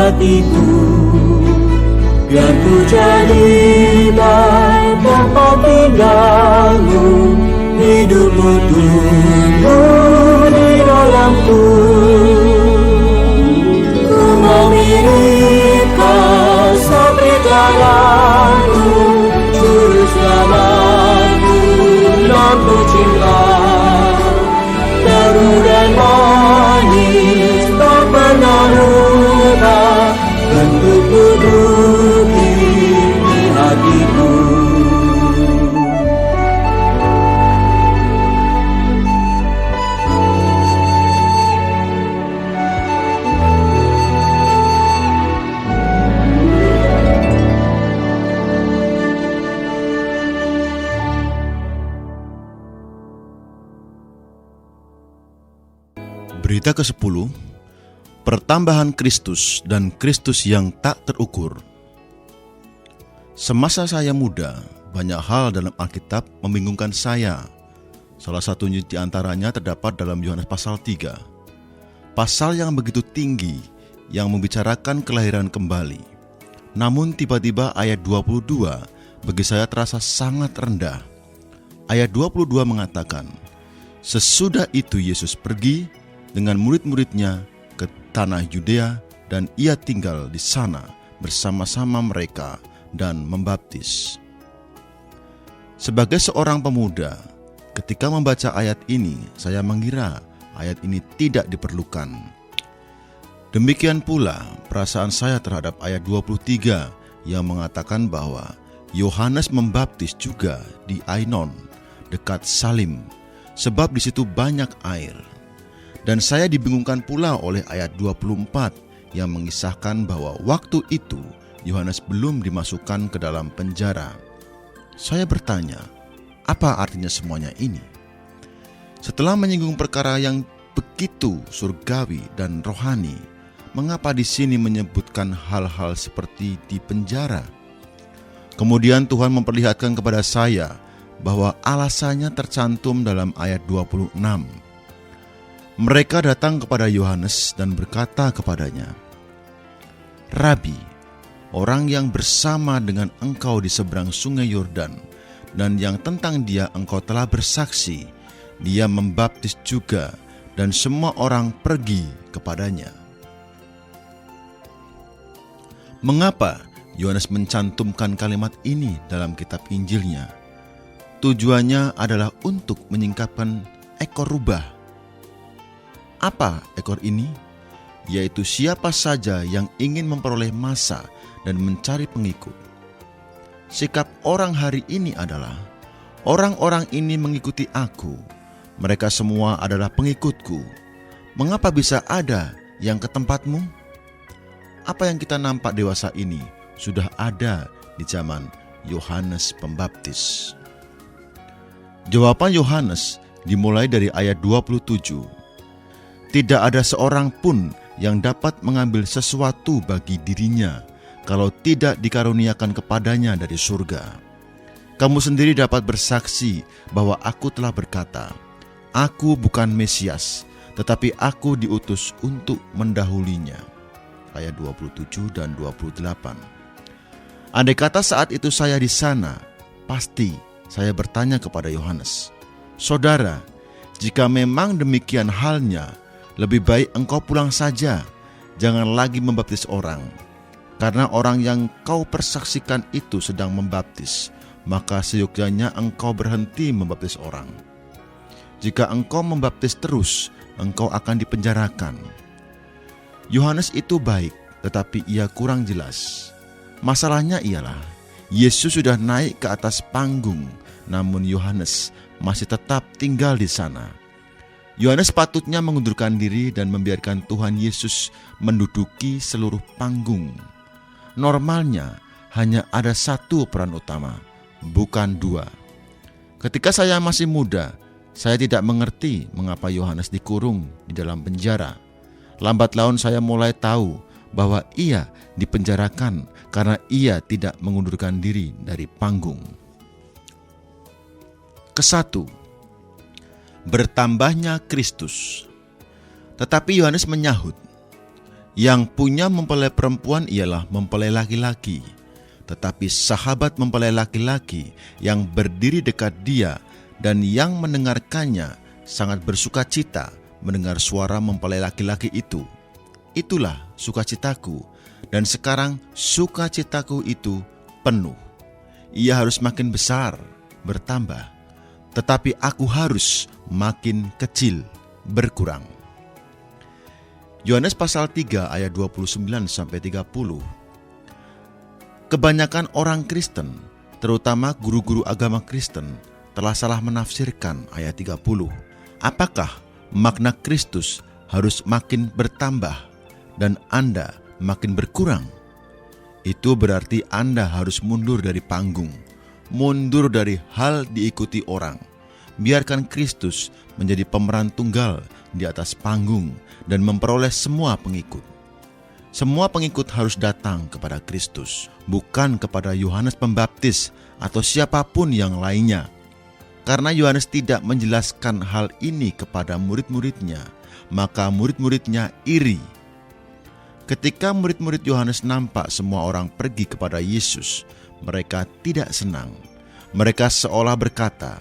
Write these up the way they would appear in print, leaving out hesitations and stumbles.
hatiku, biar ku jadikan tempat tinggalmu, hidupmu tumbuh di dalamku. Ku mau mirip Kau sampai jalanmu, juru selamatku, lampu cinta, teruh dan manis, tak pernah lupa, bentukmu di hatiku. Berita ke-10, pertambahan Kristus dan Kristus yang tak terukur. Semasa saya muda, banyak hal dalam Alkitab membingungkan saya. Salah satunya di antaranya terdapat dalam Yohanes pasal 3. Pasal yang begitu tinggi yang membicarakan kelahiran kembali. Namun tiba-tiba ayat 22 bagi saya terasa sangat rendah. Ayat 22 mengatakan, sesudah itu Yesus pergi dengan murid-muridnya ke tanah Yudea, dan ia tinggal di sana bersama-sama mereka dan membaptis. Sebagai seorang pemuda, ketika membaca ayat ini, saya mengira ayat ini tidak diperlukan. Demikian pula perasaan saya terhadap ayat 23 yang mengatakan bahwa Yohanes membaptis juga di Ainon, dekat Salim, sebab di situ banyak air. Dan saya dibingungkan pula oleh ayat 24 yang mengisahkan bahwa waktu itu Yohanes belum dimasukkan ke dalam penjara. Saya bertanya, apa artinya semuanya ini? Setelah menyinggung perkara yang begitu surgawi dan rohani, mengapa di sini menyebutkan hal-hal seperti di penjara? Kemudian Tuhan memperlihatkan kepada saya bahwa alasannya tercantum dalam ayat 26. Mereka datang kepada Yohanes dan berkata kepadanya, Rabi, orang yang bersama dengan engkau di seberang sungai Yordan, dan yang tentang dia engkau telah bersaksi, dia membaptis juga, dan semua orang pergi kepadanya. Mengapa Yohanes mencantumkan kalimat ini dalam kitab Injilnya? Tujuannya adalah untuk menyingkapkan ekor rubah. Apa ekor ini? Yaitu siapa saja yang ingin memperoleh massa dan mencari pengikut. Sikap orang hari ini adalah, orang-orang ini mengikuti aku, mereka semua adalah pengikutku. Mengapa bisa ada yang ke tempatmu? Apa yang kita nampak dewasa ini sudah ada di zaman Yohanes Pembaptis. Jawaban Yohanes dimulai dari ayat 27. Tidak ada seorang pun yang dapat mengambil sesuatu bagi dirinya kalau tidak dikaruniakan kepadanya dari surga. Kamu sendiri dapat bersaksi bahwa aku telah berkata, aku bukan Mesias, tetapi aku diutus untuk mendahulinya. Ayat 27 dan 28. Andai kata saat itu saya di sana, pasti saya bertanya kepada Yohanes, Saudara, jika memang demikian halnya, lebih baik engkau pulang saja, jangan lagi membaptis orang. Karena orang yang kau persaksikan itu sedang membaptis, maka seyogyanya engkau berhenti membaptis orang. Jika engkau membaptis terus, engkau akan dipenjarakan. Yohanes itu baik, tetapi ia kurang jelas. Masalahnya ialah, Yesus sudah naik ke atas panggung, namun Yohanes masih tetap tinggal di sana. Yohanes patutnya mengundurkan diri dan membiarkan Tuhan Yesus menduduki seluruh panggung. Normalnya hanya ada satu peran utama, bukan dua. Ketika saya masih muda, saya tidak mengerti mengapa Yohanes dikurung di dalam penjara. Lambat laun saya mulai tahu bahwa ia dipenjarakan karena ia tidak mengundurkan diri dari panggung. Kesatu, bertambahnya Kristus. Tetapi Yohanes menyahut, Yang punya mempelai perempuan ialah mempelai laki-laki, tetapi sahabat mempelai laki-laki yang berdiri dekat dia dan yang mendengarkannya sangat bersukacita mendengar suara mempelai laki-laki itu. Itulah sukacitaku, dan sekarang sukacitaku itu penuh. Ia harus makin besar, bertambah, tetapi aku harus makin kecil, berkurang. Yohanes pasal 3 ayat 29-30. Kebanyakan orang Kristen, terutama guru-guru agama Kristen, telah salah menafsirkan ayat 30. Apakah makna Kristus harus makin bertambah dan Anda makin berkurang? Itu berarti Anda harus mundur dari panggung, mundur dari hal diikuti orang. Biarkan Kristus menjadi pemeran tunggal di atas panggung dan memperoleh semua pengikut. Semua pengikut harus datang kepada Kristus, bukan kepada Yohanes Pembaptis atau siapapun yang lainnya. Karena Yohanes tidak menjelaskan hal ini kepada murid-muridnya, maka murid-muridnya iri. Ketika murid-murid Yohanes nampak semua orang pergi kepada Yesus, mereka tidak senang. Mereka seolah berkata,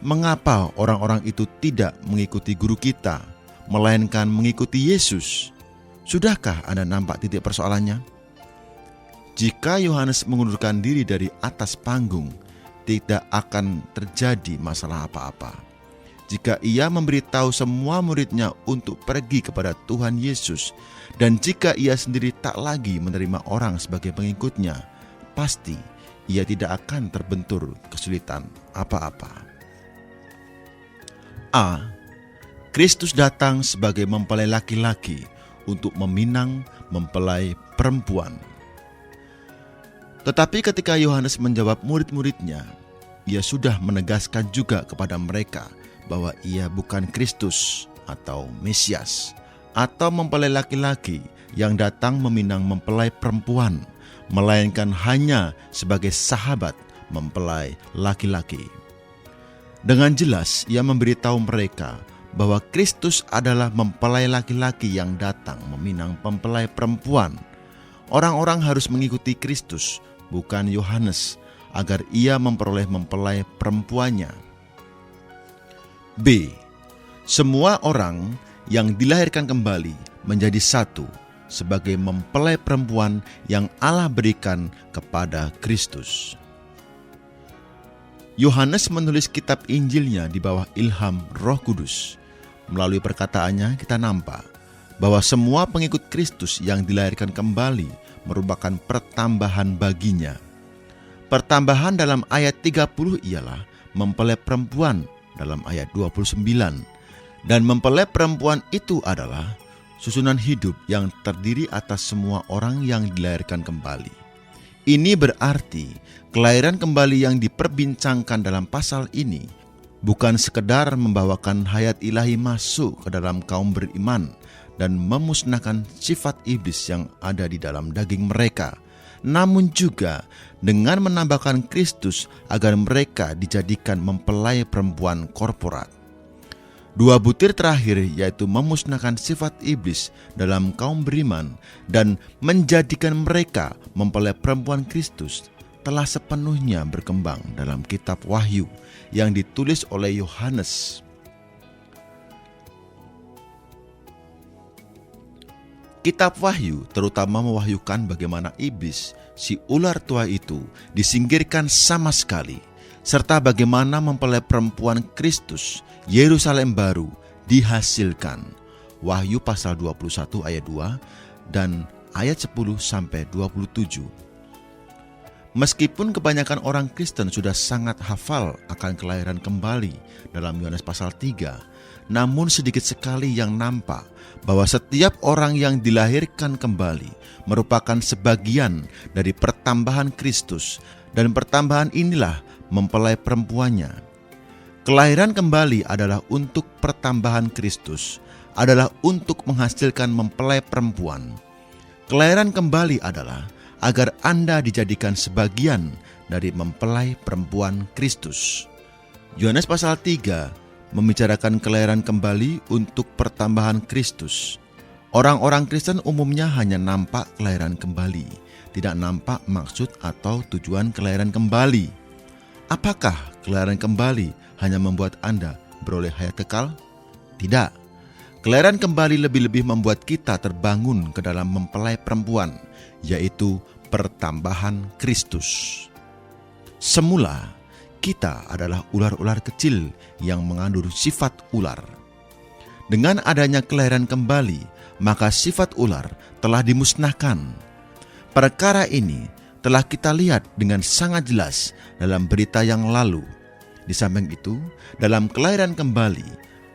"Mengapa orang-orang itu tidak mengikuti guru kita, melainkan mengikuti Yesus?" Sudahkah Anda nampak titik persoalannya? Jika Yohanes mengundurkan diri dari atas panggung, tidak akan terjadi masalah apa-apa. Jika ia memberitahu semua muridnya untuk pergi kepada Tuhan Yesus, dan jika ia sendiri tak lagi menerima orang sebagai pengikutnya, pasti ia tidak akan terbentur kesulitan apa-apa. A. Kristus datang sebagai mempelai laki-laki untuk meminang mempelai perempuan. Tetapi ketika Yohanes menjawab murid-muridnya, ia sudah menegaskan juga kepada mereka bahwa ia bukan Kristus atau Mesias, atau mempelai laki-laki yang datang meminang mempelai perempuan, melainkan hanya sebagai sahabat mempelai laki-laki. Dengan jelas ia memberitahu mereka bahwa Kristus adalah mempelai laki-laki yang datang meminang mempelai perempuan. Orang-orang harus mengikuti Kristus, bukan Yohanes, agar ia memperoleh mempelai perempuannya. B. Semua orang yang dilahirkan kembali menjadi satu sebagai mempelai perempuan yang Allah berikan kepada Kristus. Yohanes menulis kitab Injilnya di bawah ilham Roh Kudus. Melalui perkataannya kita nampak bahwa semua pengikut Kristus yang dilahirkan kembali merupakan pertambahan baginya. Pertambahan dalam ayat 30 ialah mempelai perempuan dalam ayat 29. Dan mempelai perempuan itu adalah susunan hidup yang terdiri atas semua orang yang dilahirkan kembali. Ini berarti kelahiran kembali yang diperbincangkan dalam pasal ini bukan sekedar membawakan hayat ilahi masuk ke dalam kaum beriman dan memusnahkan sifat iblis yang ada di dalam daging mereka, namun juga dengan menambahkan Kristus agar mereka dijadikan mempelai perempuan korporat. Dua butir terakhir yaitu memusnahkan sifat iblis dalam kaum beriman dan menjadikan mereka mempelai perempuan Kristus telah sepenuhnya berkembang dalam kitab Wahyu yang ditulis oleh Yohanes. Kitab Wahyu terutama mewahyukan bagaimana iblis, si ular tua itu, disingkirkan sama sekali, serta bagaimana mempelai perempuan Kristus, Yerusalem baru, dihasilkan. Wahyu pasal 21 ayat 2 dan ayat 10-27. Meskipun kebanyakan orang Kristen sudah sangat hafal akan kelahiran kembali dalam Yohanes pasal 3, namun sedikit sekali yang nampak bahwa setiap orang yang dilahirkan kembali merupakan sebagian dari pertambahan Kristus, dan pertambahan inilah mempelai perempuannya. Kelahiran kembali adalah untuk pertambahan Kristus, adalah untuk menghasilkan mempelai perempuan. Kelahiran kembali adalah agar Anda dijadikan sebagian dari mempelai perempuan Kristus. Yohanes pasal 3 membicarakan kelahiran kembali untuk pertambahan Kristus. Orang-orang Kristen umumnya hanya nampak kelahiran kembali, tidak nampak maksud atau tujuan kelahiran kembali. Apakah kelahiran kembali hanya membuat Anda beroleh hayat kekal? Tidak. Kelahiran kembali lebih-lebih membuat kita terbangun ke dalam mempelai perempuan, yaitu pertambahan Kristus. Semula, kita adalah ular-ular kecil yang mengandung sifat ular. Dengan adanya kelahiran kembali, maka sifat ular telah dimusnahkan. Perkara ini telah kita lihat dengan sangat jelas dalam berita yang lalu. Di samping itu, dalam kelahiran kembali,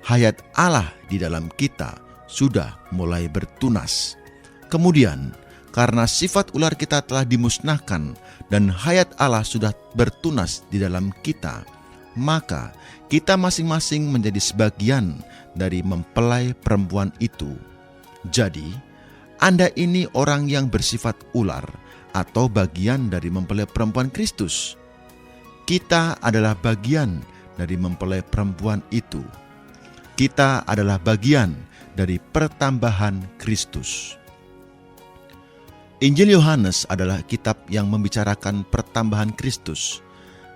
hayat Allah di dalam kita sudah mulai bertunas. Kemudian, karena sifat ular kita telah dimusnahkan dan hayat Allah sudah bertunas di dalam kita, maka kita masing-masing menjadi sebagian dari mempelai perempuan itu. Jadi, Anda ini orang yang bersifat ular atau bagian dari mempelai perempuan Kristus. Kita adalah bagian dari mempelai perempuan itu. Kita adalah bagian dari pertambahan Kristus. Injil Yohanes adalah kitab yang membicarakan pertambahan Kristus.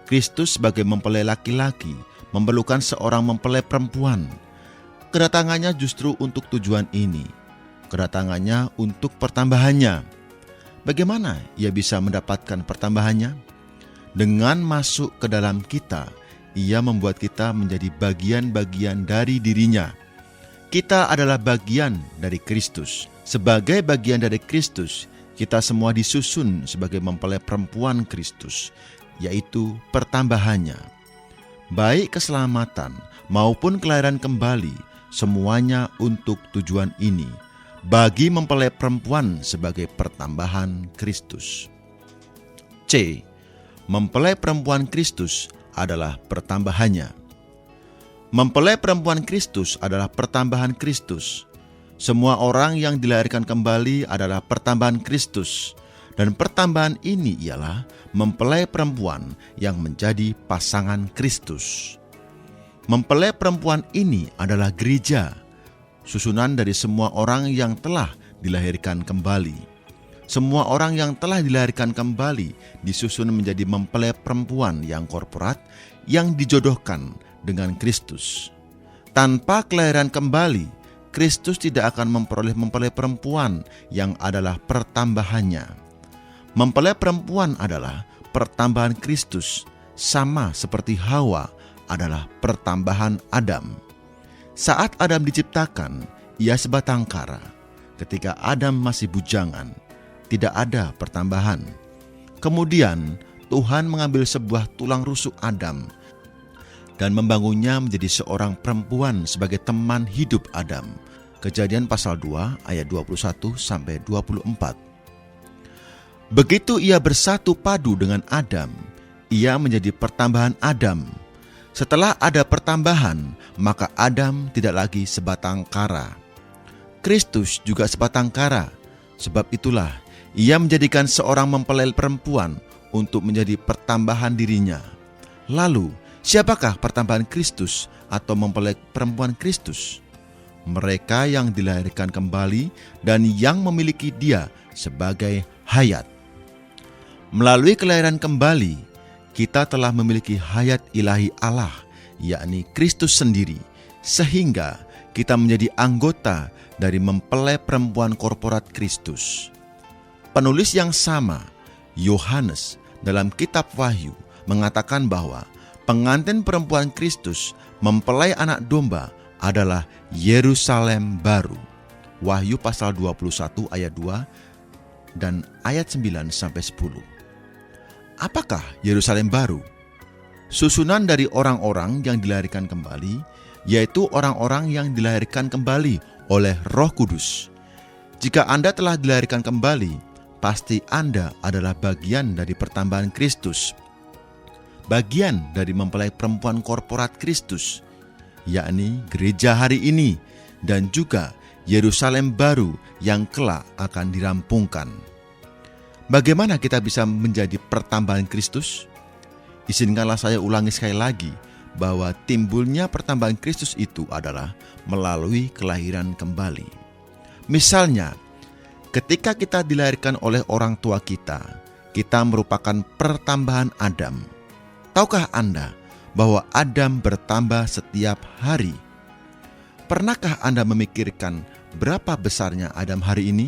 Kristus sebagai mempelai laki-laki memerlukan seorang mempelai perempuan. Kedatangannya justru untuk tujuan ini. Kedatangannya untuk pertambahannya. Bagaimana ia bisa mendapatkan pertambahannya? Dengan masuk ke dalam kita, ia membuat kita menjadi bagian-bagian dari dirinya. Kita adalah bagian dari Kristus. Sebagai bagian dari Kristus, kita semua disusun sebagai mempelai perempuan Kristus, yaitu pertambahannya. Baik keselamatan maupun kelahiran kembali, semuanya untuk tujuan ini, bagi mempelai perempuan sebagai pertambahan Kristus. C. Mempelai perempuan Kristus adalah pertambahannya. Mempelai perempuan Kristus adalah pertambahan Kristus. Semua orang yang dilahirkan kembali adalah pertambahan Kristus, dan pertambahan ini ialah mempelai perempuan yang menjadi pasangan Kristus. Mempelai perempuan ini adalah gereja, susunan dari semua orang yang telah dilahirkan kembali. Semua orang yang telah dilahirkan kembali disusun menjadi mempelai perempuan yang korporat yang dijodohkan dengan Kristus. Tanpa kelahiran kembali, Kristus tidak akan memperoleh mempelai perempuan yang adalah pertambahannya. Mempelai perempuan adalah pertambahan Kristus, sama seperti Hawa adalah pertambahan Adam. Saat Adam diciptakan, ia sebatang kara. Ketika Adam masih bujangan, tidak ada pertambahan. Kemudian Tuhan mengambil sebuah tulang rusuk Adam dan membangunnya menjadi seorang perempuan sebagai teman hidup Adam. Kejadian pasal 2 ayat 21-24. Begitu ia bersatu padu dengan Adam, ia menjadi pertambahan Adam. Setelah ada pertambahan, maka Adam tidak lagi sebatang kara. Kristus juga sebatang kara. Sebab itulah ia menjadikan seorang mempelai perempuan untuk menjadi pertambahan dirinya. Lalu, siapakah pertambahan Kristus atau mempelai perempuan Kristus? Mereka yang dilahirkan kembali dan yang memiliki Dia sebagai hayat. Melalui kelahiran kembali, kita telah memiliki hayat ilahi Allah, yakni Kristus sendiri, sehingga kita menjadi anggota dari mempelai perempuan korporat Kristus. Penulis yang sama, Yohanes, dalam kitab Wahyu mengatakan bahwa pengantin perempuan Kristus, mempelai anak domba, adalah Yerusalem baru. Wahyu pasal 21 ayat 2 dan ayat 9-10. Apakah Yerusalem baru? Susunan dari orang-orang yang dilahirkan kembali, yaitu orang-orang yang dilahirkan kembali oleh Roh Kudus. Jika Anda telah dilahirkan kembali, pasti Anda adalah bagian dari pertambahan Kristus, bagian dari mempelai perempuan korporat Kristus, yakni gereja hari ini, dan juga Yerusalem baru yang kelak akan dirampungkan. Bagaimana kita bisa menjadi pertambahan Kristus? Izinkanlah saya ulangi sekali lagi, bahwa timbulnya pertambahan Kristus itu adalah melalui kelahiran kembali. Misalnya, ketika kita dilahirkan oleh orang tua kita merupakan pertambahan Adam. Tahukah Anda bahwa Adam bertambah setiap hari? Pernahkah Anda memikirkan berapa besarnya Adam hari ini?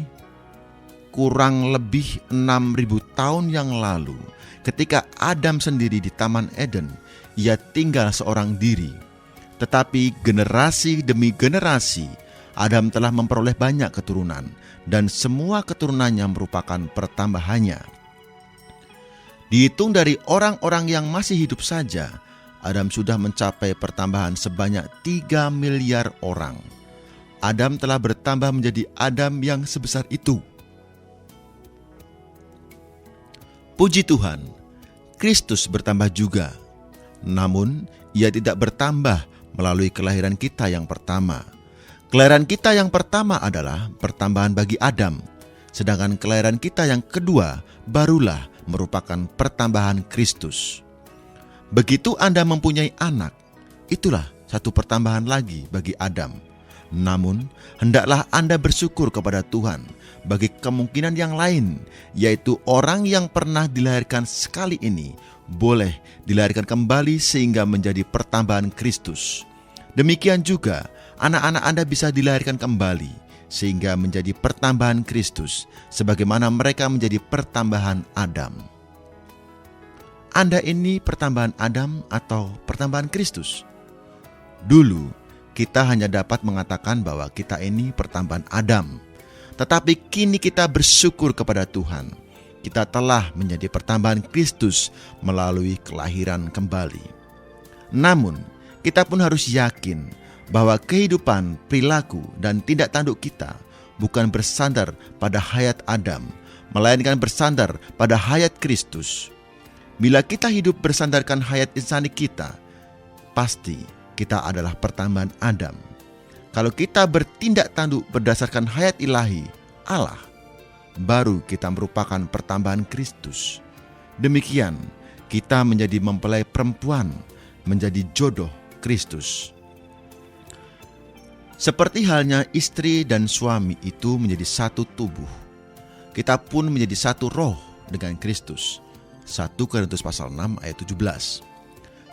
Kurang lebih 6.000 tahun yang lalu, ketika Adam sendiri di Taman Eden, ia tinggal seorang diri. Tetapi generasi demi generasi, Adam telah memperoleh banyak keturunan, dan semua keturunannya merupakan pertambahannya. Dihitung dari orang-orang yang masih hidup saja, Adam sudah mencapai pertambahan sebanyak 3 miliar orang. Adam telah bertambah menjadi Adam yang sebesar itu. Puji Tuhan, Kristus bertambah juga. Namun, ia tidak bertambah melalui kelahiran kita yang pertama. Kelahiran kita yang pertama adalah pertambahan bagi Adam, sedangkan kelahiran kita yang kedua barulah merupakan pertambahan Kristus. Begitu Anda mempunyai anak, itulah satu pertambahan lagi bagi Adam. Namun, hendaklah Anda bersyukur kepada Tuhan bagi kemungkinan yang lain, yaitu orang yang pernah dilahirkan sekali ini boleh dilahirkan kembali sehingga menjadi pertambahan Kristus. Demikian juga, anak-anak Anda bisa dilahirkan kembali sehingga menjadi pertambahan Kristus, sebagaimana mereka menjadi pertambahan Adam. Anda ini pertambahan Adam atau pertambahan Kristus? Dulu, kita hanya dapat mengatakan bahwa kita ini pertambahan Adam. Tetapi kini kita bersyukur kepada Tuhan. Kita telah menjadi pertambahan Kristus melalui kelahiran kembali. Namun, kita pun harus yakin bahwa kehidupan, perilaku, dan tindak tanduk kita bukan bersandar pada hayat Adam, melainkan bersandar pada hayat Kristus. Bila kita hidup bersandarkan hayat insani kita, pasti kita adalah pertambahan Adam. Kalau kita bertindak tanduk berdasarkan hayat ilahi Allah, baru kita merupakan pertambahan Kristus. Demikian, kita menjadi mempelai perempuan, menjadi jodoh Kristus. Seperti halnya istri dan suami itu menjadi satu tubuh, kita pun menjadi satu roh dengan Kristus. 1 Korintus pasal 6 ayat 17.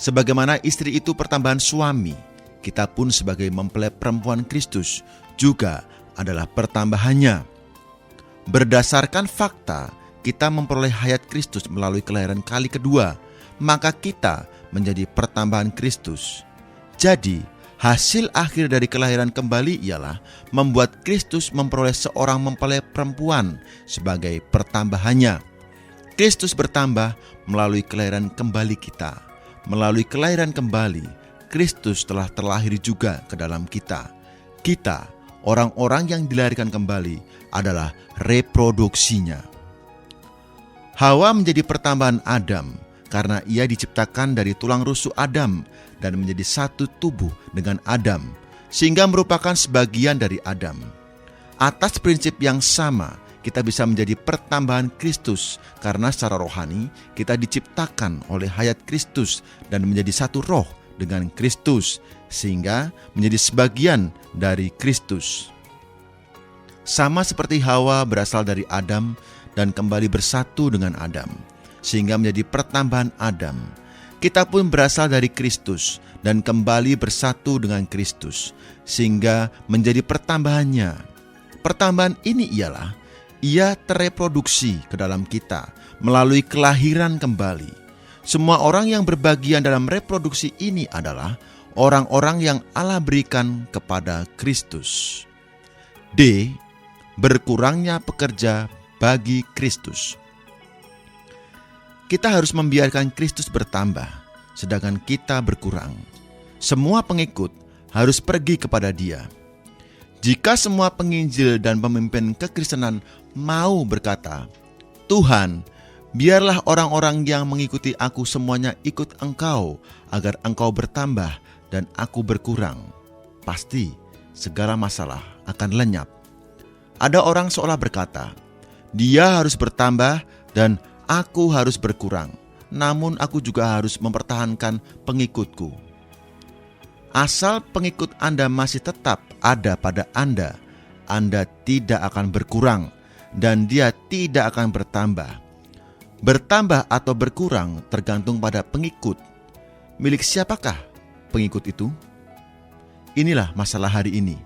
Sebagaimana istri itu pertambahan suami, kita pun sebagai mempelai perempuan Kristus juga adalah pertambahannya. Berdasarkan fakta, kita memperoleh hayat Kristus melalui kelahiran kali kedua, maka kita menjadi pertambahan Kristus. Jadi, hasil akhir dari kelahiran kembali ialah membuat Kristus memperoleh seorang mempelai perempuan sebagai pertambahannya. Kristus bertambah melalui kelahiran kembali kita. Melalui kelahiran kembali, Kristus telah terlahir juga ke dalam kita. Kita, orang-orang yang dilahirkan kembali, adalah reproduksinya. Hawa menjadi pertambahan Adam karena ia diciptakan dari tulang rusuk Adam dan menjadi satu tubuh dengan Adam, sehingga merupakan sebagian dari Adam. Atas prinsip yang sama, kita bisa menjadi pertambahan Kristus karena secara rohani kita diciptakan oleh hayat Kristus dan menjadi satu roh dengan Kristus, sehingga menjadi sebagian dari Kristus. Sama seperti Hawa berasal dari Adam dan kembali bersatu dengan Adam, sehingga menjadi pertambahan Adam. Kita pun berasal dari Kristus dan kembali bersatu dengan Kristus, sehingga menjadi pertambahannya. Pertambahan ini ialah ia tereproduksi ke dalam kita melalui kelahiran kembali. Semua orang yang berbagian dalam reproduksi ini adalah orang-orang yang Allah berikan kepada Kristus. D. Berkurangnya pekerja bagi Kristus. Kita harus membiarkan Kristus bertambah, sedangkan kita berkurang. Semua pengikut harus pergi kepada Dia. Jika semua penginjil dan pemimpin kekristenan mau berkata, "Tuhan, biarlah orang-orang yang mengikuti aku semuanya ikut Engkau, agar Engkau bertambah dan aku berkurang," pasti segala masalah akan lenyap. Ada orang seolah berkata, "Dia harus bertambah dan aku harus berkurang, namun aku juga harus mempertahankan pengikutku." Asal pengikut Anda masih tetap ada pada Anda Anda tidak akan berkurang dan dia tidak akan bertambah. Bertambah atau berkurang tergantung pada pengikut. Milik siapakah pengikut itu? Inilah masalah hari ini.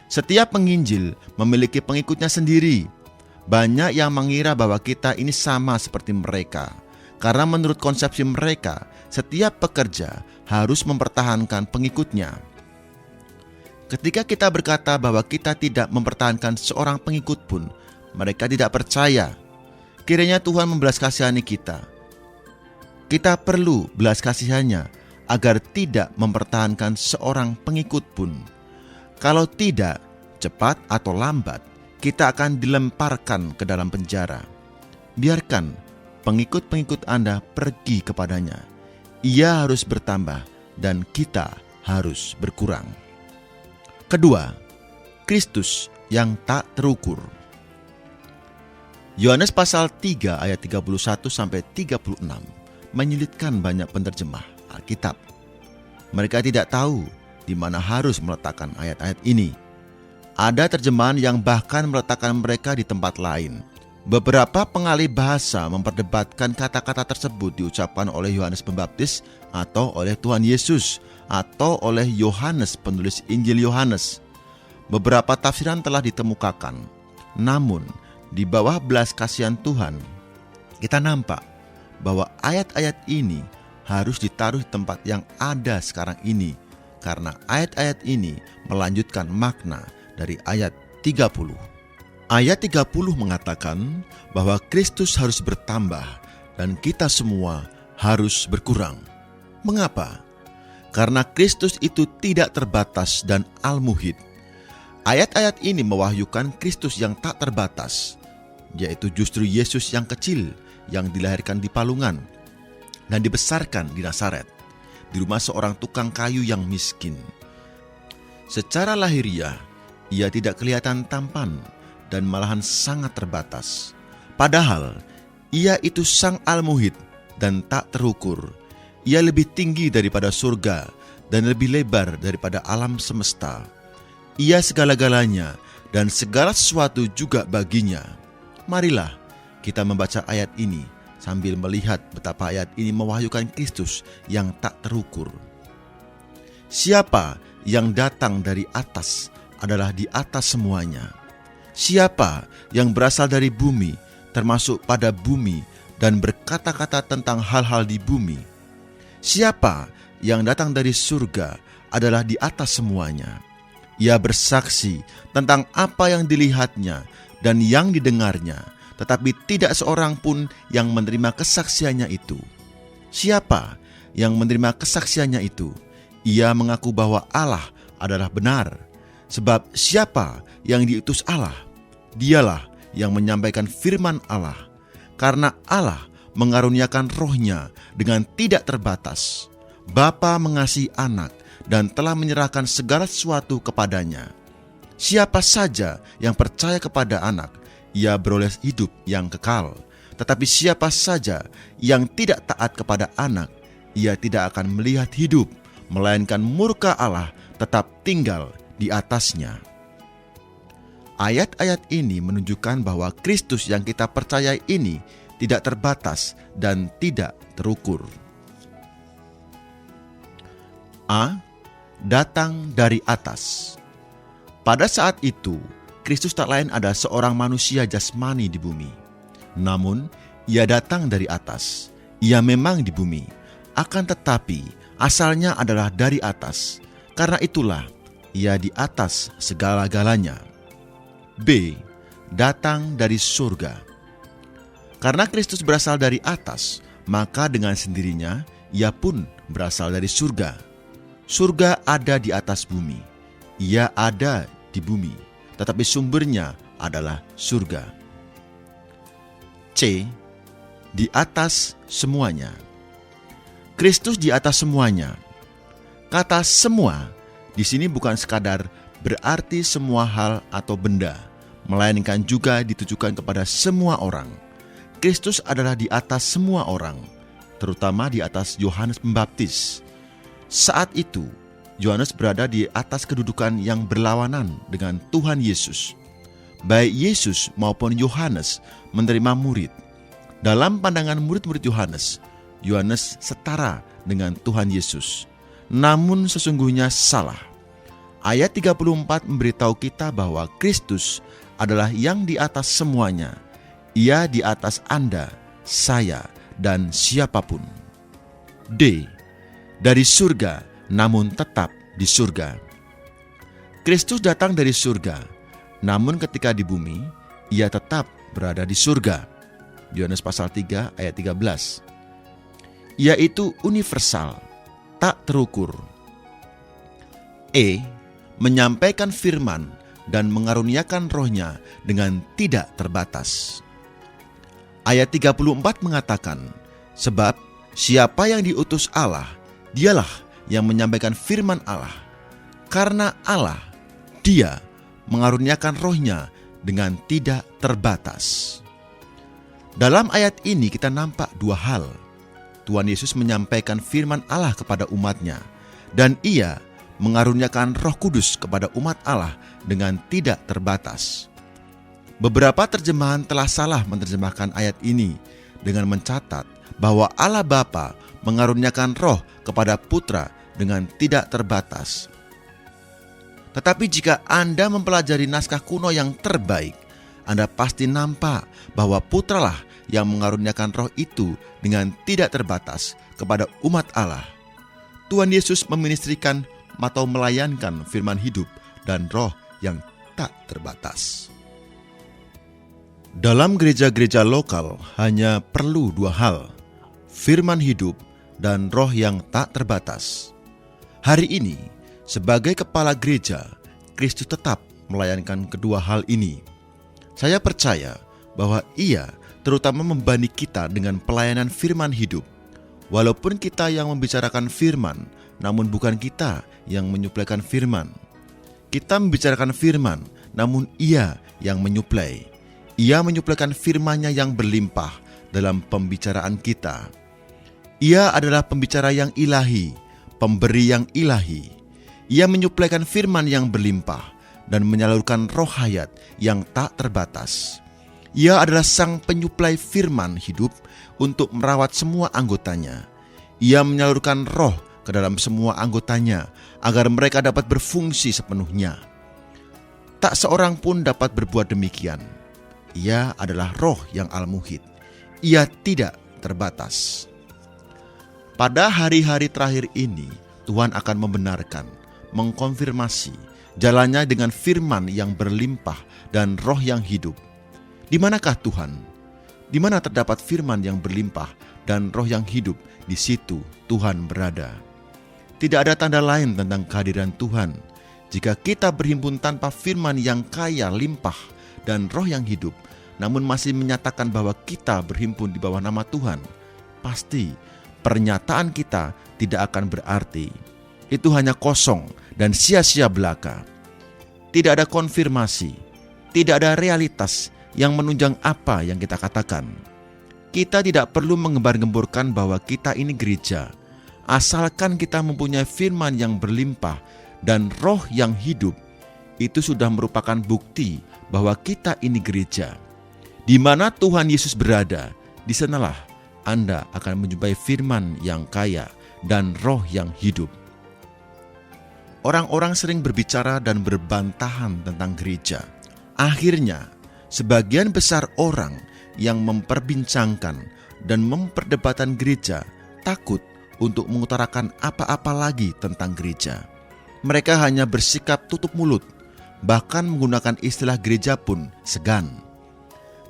Setiap penginjil memiliki pengikutnya sendiri. Banyak yang mengira bahwa kita ini sama seperti mereka, karena menurut konsepsi mereka, setiap pekerja harus mempertahankan pengikutnya. Ketika kita berkata bahwa kita tidak mempertahankan seorang pengikut pun, mereka tidak percaya. Kiranya Tuhan membelas kasihani kita. Kita perlu belas kasihannya agar tidak mempertahankan seorang pengikut pun. Kalau tidak, cepat atau lambat, kita akan dilemparkan ke dalam penjara. Biarkan pengikut-pengikut Anda pergi kepadanya. Ia harus bertambah dan kita harus berkurang. Kedua, Kristus yang tak terukur. Yohanes pasal 3 ayat 31-36 menyulitkan banyak penerjemah Alkitab. Mereka tidak tahu di mana harus meletakkan ayat-ayat ini. Ada terjemahan yang bahkan meletakkan mereka di tempat lain. Beberapa pengalih bahasa memperdebatkan kata-kata tersebut diucapkan oleh Yohanes Pembaptis atau oleh Tuhan Yesus atau oleh Yohanes penulis Injil Yohanes. Beberapa tafsiran telah ditemukakan. Namun, di bawah belas kasihan Tuhan, kita nampak bahwa ayat-ayat ini harus ditaruh di tempat yang ada sekarang ini, karena ayat-ayat ini melanjutkan makna dari ayat 30. Ayat 30 mengatakan bahwa Kristus harus bertambah dan kita semua harus berkurang. Mengapa? Karena Kristus itu tidak terbatas dan al-muhid. Ayat-ayat ini mewahyukan Kristus yang tak terbatas, yaitu justru Yesus yang kecil yang dilahirkan di palungan dan dibesarkan di Nazaret, di rumah seorang tukang kayu yang miskin. Secara lahiriah, ia tidak kelihatan tampan dan malahan sangat terbatas. Padahal, ia itu sang al-muhid dan tak terukur. Ia lebih tinggi daripada surga dan lebih lebar daripada alam semesta. Ia segala-galanya dan segala sesuatu juga baginya. Marilah kita membaca ayat ini sambil melihat betapa ayat ini mewahyukan Kristus yang tak terukur. Siapa yang datang dari atas adalah di atas semuanya. Siapa yang berasal dari bumi, termasuk pada bumi, dan berkata-kata tentang hal-hal di bumi. Siapa yang datang dari surga adalah di atas semuanya. Ia bersaksi tentang apa yang dilihatnya dan yang didengarnya, tetapi tidak seorang pun yang menerima kesaksiannya itu. Siapa yang menerima kesaksiannya itu? Ia mengaku bahwa Allah adalah benar. Sebab siapa yang diutus Allah? Dialah yang menyampaikan firman Allah. Karena Allah mengaruniakan rohnya dengan tidak terbatas. Bapa mengasihi anak dan telah menyerahkan segala sesuatu kepadanya. Siapa saja yang percaya kepada anak, ia beroleh hidup yang kekal. Tetapi siapa saja yang tidak taat kepada anak, ia tidak akan melihat hidup, melainkan murka Allah tetap tinggal di atasnya. Ayat-ayat ini menunjukkan bahwa Kristus yang kita percayai ini tidak terbatas dan tidak terukur. A. Datang dari atas. Pada saat itu, Kristus tak lain adalah seorang manusia jasmani di bumi. Namun, ia datang dari atas. Ia memang di bumi, akan tetapi asalnya adalah dari atas. Karena itulah, ia di atas segala-galanya. B. Datang dari surga. Karena Kristus berasal dari atas, maka dengan sendirinya, ia pun berasal dari surga. Surga ada di atas bumi. Ia ada di bumi, tetapi sumbernya adalah surga. C. Di atas semuanya. Kristus di atas semuanya. Kata semua di sini bukan sekadar berarti semua hal atau benda, melainkan juga ditujukan kepada semua orang. Kristus adalah di atas semua orang, terutama di atas Yohanes Pembaptis. Saat itu, Yohanes berada di atas kedudukan yang berlawanan dengan Tuhan Yesus. baik Yesus maupun Yohanes menerima murid. Dalam pandangan murid-murid Yohanes, Yohanes setara dengan Tuhan Yesus. Namun sesungguhnya salah. Ayat 34 memberitahu kita bahwa Kristus adalah yang di atas semuanya. Ia di atas Anda, saya, dan siapapun. D. Dari surga, namun tetap di surga. Kristus datang dari surga, namun ketika di bumi, ia tetap berada di surga. Yohanes pasal 3 ayat 13. Ia itu universal, tak terukur. E. Menyampaikan firman dan mengaruniakan rohnya dengan tidak terbatas. Ayat 34 mengatakan, sebab siapa yang diutus Allah, dialah yang menyampaikan firman Allah. Karena Allah, Dia mengaruniakan rohnya dengan tidak terbatas. Dalam ayat ini kita nampak dua hal. Tuhan Yesus menyampaikan firman Allah kepada umatnya, dan Ia mengaruniakan Roh Kudus kepada umat Allah dengan tidak terbatas. Beberapa terjemahan telah salah menerjemahkan ayat ini dengan mencatat bahwa Allah Bapa mengaruniakan Roh kepada Putra dengan tidak terbatas. Tetapi jika Anda mempelajari naskah kuno yang terbaik, Anda pasti nampak bahwa Putralah yang mengaruniakan Roh itu dengan tidak terbatas kepada umat Allah. Tuhan Yesus meministrikan atau melayankan firman hidup dan roh yang tak terbatas. Dalam gereja-gereja lokal hanya perlu dua hal, firman hidup dan roh yang tak terbatas. Hari ini, sebagai kepala gereja, Kristus tetap melayankan kedua hal ini. Saya percaya bahwa Ia terutama membani kita dengan pelayanan firman hidup. Walaupun kita yang membicarakan firman, namun bukan kita yang menyuplaikan firman. Kita membicarakan firman, namun Ia yang menyuplai. Ia menyuplaikan firman-Nya yang berlimpah dalam pembicaraan kita. Ia adalah pembicara yang ilahi, pemberi yang ilahi. Ia menyuplaikan firman yang berlimpah dan menyalurkan roh hayat yang tak terbatas. Ia adalah sang penyuplai firman hidup untuk merawat semua anggotanya. Ia menyalurkan roh ke dalam semua anggotanya agar mereka dapat berfungsi sepenuhnya. Tak seorang pun dapat berbuat demikian. Ia adalah roh yang al-muhid. Ia tidak terbatas. Pada hari-hari terakhir ini, Tuhan akan membenarkan, mengkonfirmasi jalannya dengan firman yang berlimpah dan roh yang hidup. Di manakah Tuhan? Di mana terdapat firman yang berlimpah dan roh yang hidup, di situ Tuhan berada. Tidak ada tanda lain tentang kehadiran Tuhan. Jika kita berhimpun tanpa firman yang kaya, limpah, dan roh yang hidup, namun masih menyatakan bahwa kita berhimpun di bawah nama Tuhan, pasti pernyataan kita tidak akan berarti. Itu hanya kosong dan sia-sia belaka. Tidak ada konfirmasi, tidak ada realitas yang menunjang apa yang kita katakan. Kita tidak perlu mengembar-gemborkan bahwa kita ini gereja, asalkan kita mempunyai firman yang berlimpah dan roh yang hidup. Itu sudah merupakan bukti bahwa kita ini gereja. Di mana Tuhan Yesus berada, di sanalah Anda akan menjumpai firman yang kaya dan roh yang hidup. Orang-orang sering berbicara dan berbantahan tentang gereja. Akhirnya, sebagian besar orang yang memperbincangkan dan memperdebatkan gereja takut untuk mengutarakan apa-apa lagi tentang gereja. Mereka hanya bersikap tutup mulut, bahkan menggunakan istilah gereja pun segan.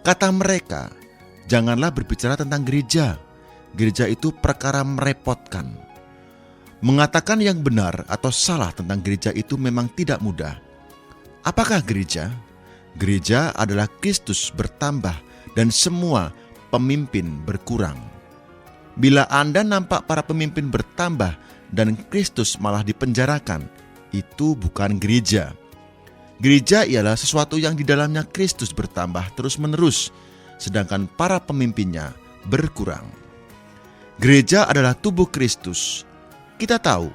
Kata mereka, janganlah berbicara tentang gereja. Gereja itu perkara merepotkan. Mengatakan yang benar atau salah tentang gereja itu memang tidak mudah. Apakah gereja? Gereja adalah Kristus bertambah dan semua pemimpin berkurang. Bila Anda nampak para pemimpin bertambah dan Kristus malah dipenjarakan, itu bukan gereja. Gereja ialah sesuatu yang di dalamnya Kristus bertambah terus-menerus, sedangkan para pemimpinnya berkurang. Gereja adalah tubuh Kristus. Kita tahu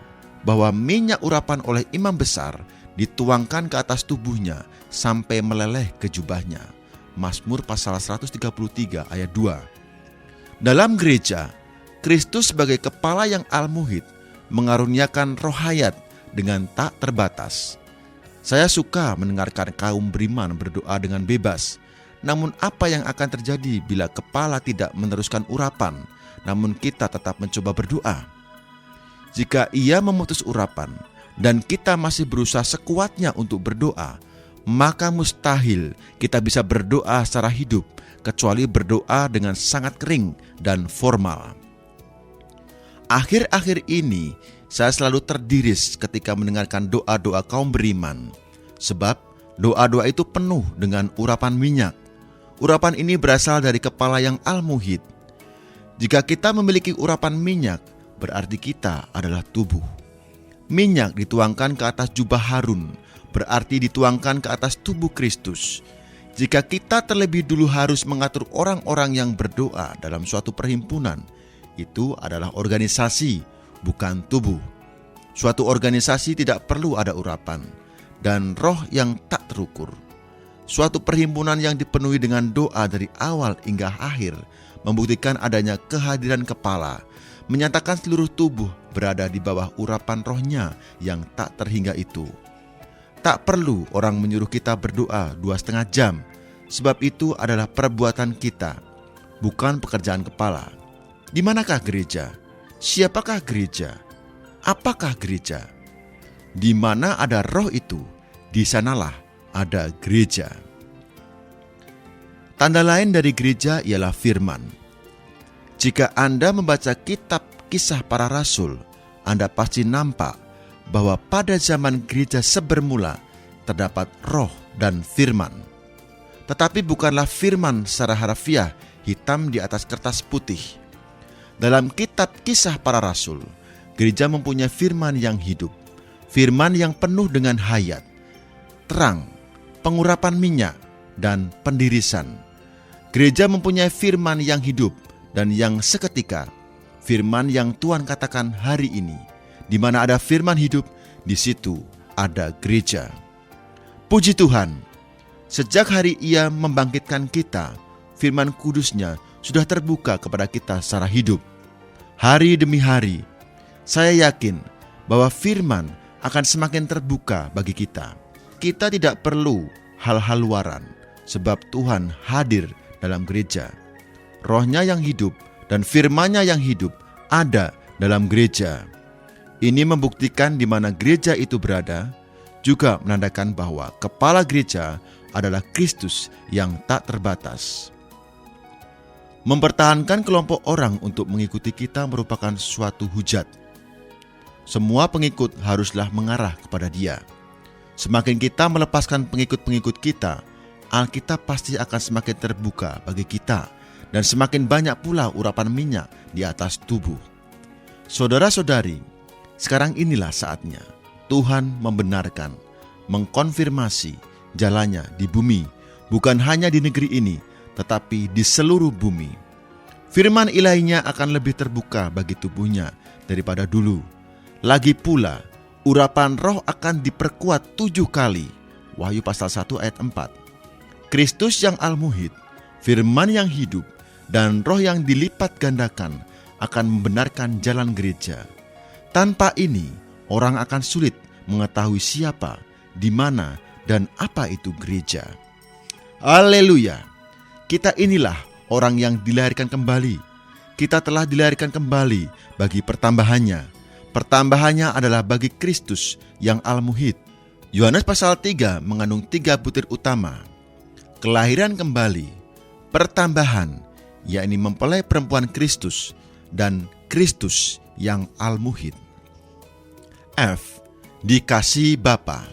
bahwa minyak urapan oleh imam besar dituangkan ke atas tubuhnya sampai meleleh ke jubahnya. Mazmur pasal 133 ayat 2. Dalam gereja, Kristus sebagai kepala yang al-muhid mengaruniakan roh hayat dengan tak terbatas. Saya suka mendengarkan kaum beriman berdoa dengan bebas. Namun apa yang akan terjadi bila kepala tidak meneruskan urapan, namun kita tetap mencoba berdoa? Jika ia memutus urapan dan kita masih berusaha sekuatnya untuk berdoa, maka mustahil kita bisa berdoa secara hidup, kecuali berdoa dengan sangat kering dan formal. Akhir-akhir ini, saya selalu terdiris ketika mendengarkan doa-doa kaum beriman, sebab doa-doa itu penuh dengan urapan minyak. Urapan ini berasal dari kepala yang al-muhid. Jika kita memiliki urapan minyak, berarti kita adalah tubuh. Minyak dituangkan ke atas jubah Harun, berarti dituangkan ke atas tubuh Kristus. Jika kita terlebih dulu harus mengatur orang-orang yang berdoa dalam suatu perhimpunan, itu adalah organisasi, bukan tubuh. Suatu organisasi tidak perlu ada urapan dan roh yang tak terukur. Suatu perhimpunan yang dipenuhi dengan doa dari awal hingga akhir membuktikan adanya kehadiran kepala, menyatakan seluruh tubuh berada di bawah urapan rohnya yang tak terhingga itu. Tak perlu orang menyuruh kita berdoa 2,5 jam, sebab itu adalah perbuatan kita, bukan pekerjaan kepala. Di manakah gereja? Siapakah gereja? Apakah gereja? Di mana ada roh itu, di sanalah ada gereja. Tanda lain dari gereja ialah firman. Jika Anda membaca kitab Kisah Para Rasul, Anda pasti nampak bahwa pada zaman gereja sebermula terdapat roh dan firman. Tetapi bukanlah firman secara harfiah hitam di atas kertas putih. Dalam kitab Kisah Para Rasul, gereja mempunyai firman yang hidup, firman yang penuh dengan hayat, terang, pengurapan minyak, dan pendirisan. Gereja mempunyai firman yang hidup dan yang seketika, firman yang Tuhan katakan hari ini. Di mana ada firman hidup, di situ ada gereja. Puji Tuhan, sejak hari Ia membangkitkan kita, firman kudusnya sudah terbuka kepada kita secara hidup. Hari demi hari, saya yakin bahwa firman akan semakin terbuka bagi kita. Kita tidak perlu hal-hal luaran, sebab Tuhan hadir dalam gereja. Rohnya yang hidup dan firman-Nya yang hidup ada dalam gereja. Ini membuktikan di mana gereja itu berada, juga menandakan bahwa kepala gereja adalah Kristus yang tak terbatas. Mempertahankan kelompok orang untuk mengikuti kita merupakan suatu hujat. Semua pengikut haruslah mengarah kepada Dia. Semakin kita melepaskan pengikut-pengikut kita, Alkitab pasti akan semakin terbuka bagi kita dan semakin banyak pula urapan minyak di atas tubuh. Saudara-saudari, sekarang inilah saatnya Tuhan membenarkan, mengkonfirmasi jalannya di bumi, bukan hanya di negeri ini, tetapi di seluruh bumi. Firman ilahinya akan lebih terbuka bagi tubuhnya daripada dulu. Lagi pula, urapan roh akan diperkuat 7 kali. Wahyu pasal 1 ayat 4. Kristus yang al-muhid, firman yang hidup, dan roh yang dilipat gandakan akan membenarkan jalan gereja. Tanpa ini, orang akan sulit mengetahui siapa, di mana, dan apa itu gereja. Haleluya! Kita inilah orang yang dilahirkan kembali. Kita telah dilahirkan kembali bagi pertambahannya. Pertambahannya adalah bagi Kristus yang al-muhid. Yohanes pasal 3 mengandung 3 butir utama. Kelahiran kembali, pertambahan, yakni mempelai perempuan Kristus, dan Kristus yang al-muhid. F. Dikasihi Bapa.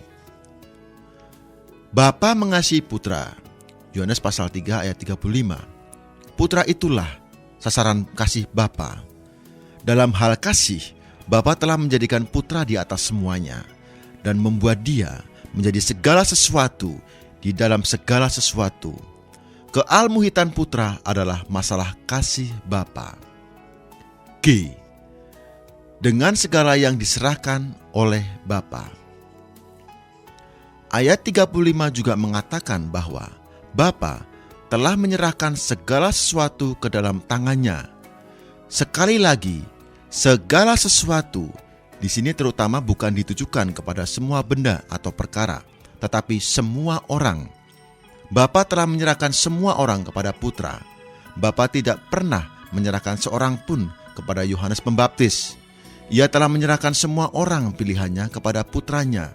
Bapa mengasihi putra. Yohanes pasal 3 ayat 35. Putra itulah sasaran kasih Bapa. Dalam hal kasih, Bapa telah menjadikan putra di atas semuanya dan membuat dia menjadi segala sesuatu di dalam segala sesuatu. Kealmuhitan putra adalah masalah kasih Bapa. G. Dengan segala yang diserahkan oleh Bapa. Ayat 35 juga mengatakan bahwa Bapa telah menyerahkan segala sesuatu ke dalam tangannya. Sekali lagi, segala sesuatu di sini terutama bukan ditujukan kepada semua benda atau perkara, tetapi semua orang. Bapa telah menyerahkan semua orang kepada Putra. Bapa tidak pernah menyerahkan seorang pun kepada Yohanes Pembaptis. Ia telah menyerahkan semua orang pilihannya kepada Putranya.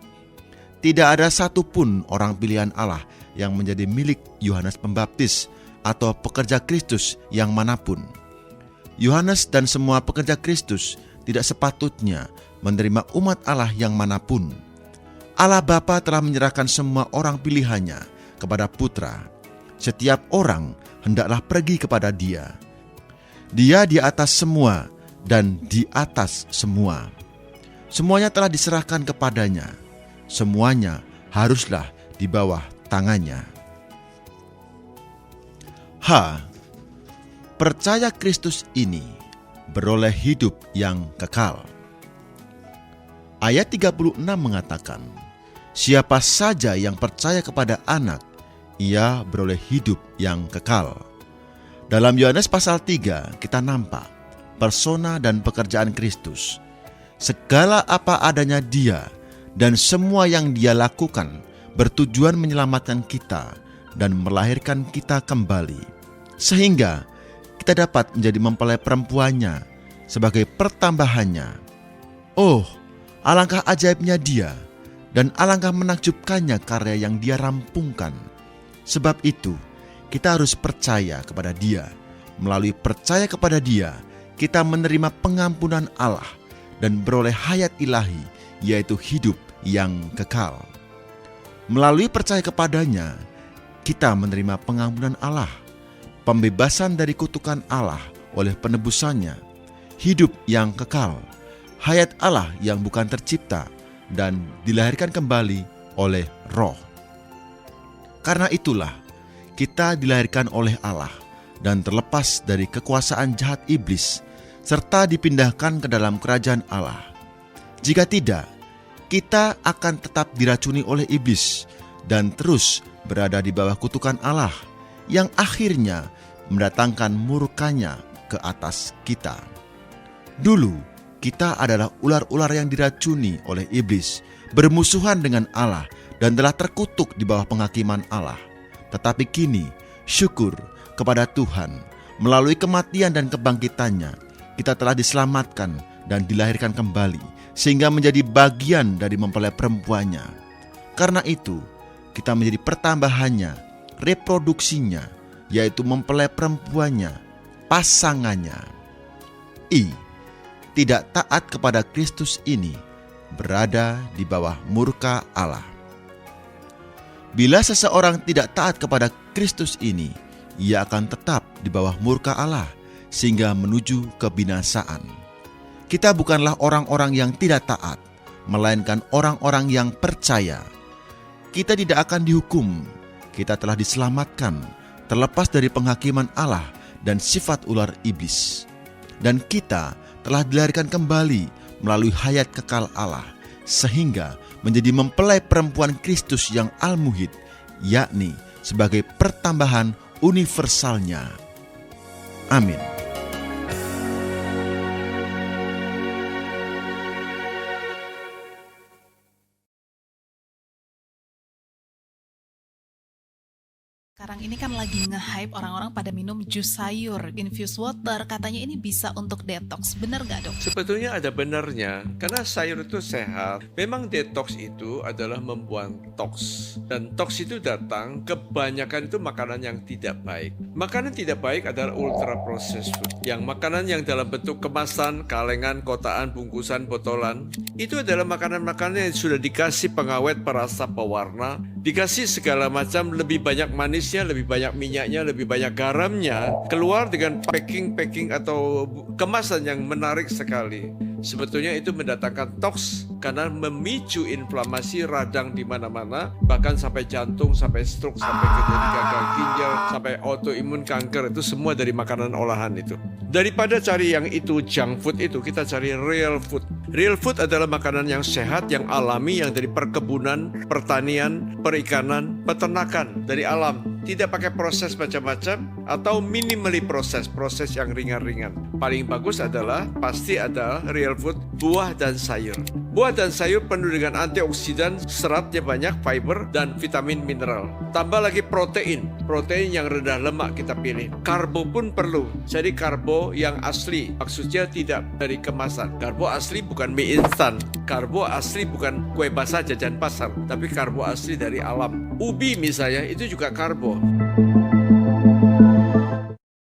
Tidak ada satupun orang pilihan Allah yang menjadi milik Yohanes Pembaptis atau pekerja Kristus yang manapun. Yohanes dan semua pekerja Kristus tidak sepatutnya menerima umat Allah yang manapun. Allah Bapa telah menyerahkan semua orang pilihannya kepada Putra. Setiap orang hendaklah pergi kepada Dia. Dia di atas semua dan di atas semua. Semuanya telah diserahkan kepadanya. Semuanya haruslah di bawah tangannya. Percaya Kristus ini beroleh hidup yang kekal. Ayat 36 mengatakan, siapa saja yang percaya kepada Anak, ia beroleh hidup yang kekal. Dalam Yohanes pasal 3 kita nampak persona dan pekerjaan Kristus. Segala apa adanya Dia dan semua yang Dia lakukan bertujuan menyelamatkan kita dan melahirkan kita kembali, sehingga kita dapat menjadi mempelai perempuannya sebagai pertambahannya. Oh, alangkah ajaibnya Dia dan alangkah menakjubkannya karya yang Dia rampungkan. Sebab itu, kita harus percaya kepada Dia. Melalui percaya kepada Dia, kita menerima pengampunan Allah dan beroleh hayat ilahi, yaitu hidup yang kekal. Melalui percaya kepadanya, kita menerima pengampunan Allah, pembebasan dari kutukan Allah oleh penebusannya, hidup yang kekal, hayat Allah yang bukan tercipta, dan dilahirkan kembali oleh Roh. Karena itulah, kita dilahirkan oleh Allah dan terlepas dari kekuasaan jahat iblis, serta dipindahkan ke dalam kerajaan Allah. Jika tidak, kita akan tetap diracuni oleh iblis dan terus berada di bawah kutukan Allah yang akhirnya mendatangkan murkanya ke atas kita. Dulu, kita adalah ular-ular yang diracuni oleh iblis, bermusuhan dengan Allah dan telah terkutuk di bawah penghakiman Allah. Tetapi kini, syukur kepada Tuhan, melalui kematian dan kebangkitannya, kita telah diselamatkan dan dilahirkan kembali, sehingga menjadi bagian dari mempelai perempuannya. Karena itu, kita menjadi pertambahannya, reproduksinya, yaitu mempelai perempuannya, pasangannya. Tidak taat kepada Kristus ini berada di bawah murka Allah. Bila seseorang tidak taat kepada Kristus ini, ia akan tetap di bawah murka Allah sehingga menuju kebinasaan. Kita bukanlah orang-orang yang tidak taat, melainkan orang-orang yang percaya. Kita tidak akan dihukum. Kita telah diselamatkan, terlepas dari penghakiman Allah dan sifat ular iblis. Dan kita telah dilahirkan kembali melalui hayat kekal Allah, sehingga menjadi mempelai perempuan Kristus yang al-muhid, yakni sebagai pertambahan universalnya. Amin. Sekarang ini kan lagi nge-hype orang-orang pada minum jus sayur, infused water, katanya ini bisa untuk detox. Bener gak, Dok? Sebetulnya ada benarnya, karena sayur itu sehat. Memang detox itu adalah membuang toks. Dan toks itu datang, kebanyakan itu makanan yang tidak baik. Makanan tidak baik adalah ultra processed food. Yang makanan yang dalam bentuk kemasan, kalengan, kotaan, bungkusan, botolan, itu adalah makanan-makanan yang sudah dikasih pengawet, perasa, pewarna, dikasih segala macam, lebih banyak manisnya, lebih banyak minyaknya, lebih banyak garamnya, keluar dengan packing atau kemasan yang menarik sekali. sebetulnya itu mendatangkan toks karena memicu inflamasi radang di mana-mana, bahkan sampai jantung, sampai stroke, sampai terjadi gagal ginjal, sampai autoimun kanker, itu semua dari makanan olahan itu. Daripada cari yang itu junk food itu, kita cari real food. Real food adalah makanan yang sehat, yang alami, yang dari perkebunan, pertanian, perikanan, peternakan, dari alam. Tidak pakai proses macam-macam atau minimally proses yang ringan-ringan. Paling bagus adalah pasti ada real food, buah dan sayur. Buah dan sayur penuh dengan antioksidan, seratnya banyak, fiber, dan vitamin mineral. Tambah lagi protein yang rendah lemak kita pilih. Karbo pun perlu, jadi karbo yang asli, maksudnya tidak dari kemasan. Karbo asli bukan mie instan, karbo asli bukan kue basah jajan pasar, tapi karbo asli dari alam. Ubi misalnya itu juga karbo.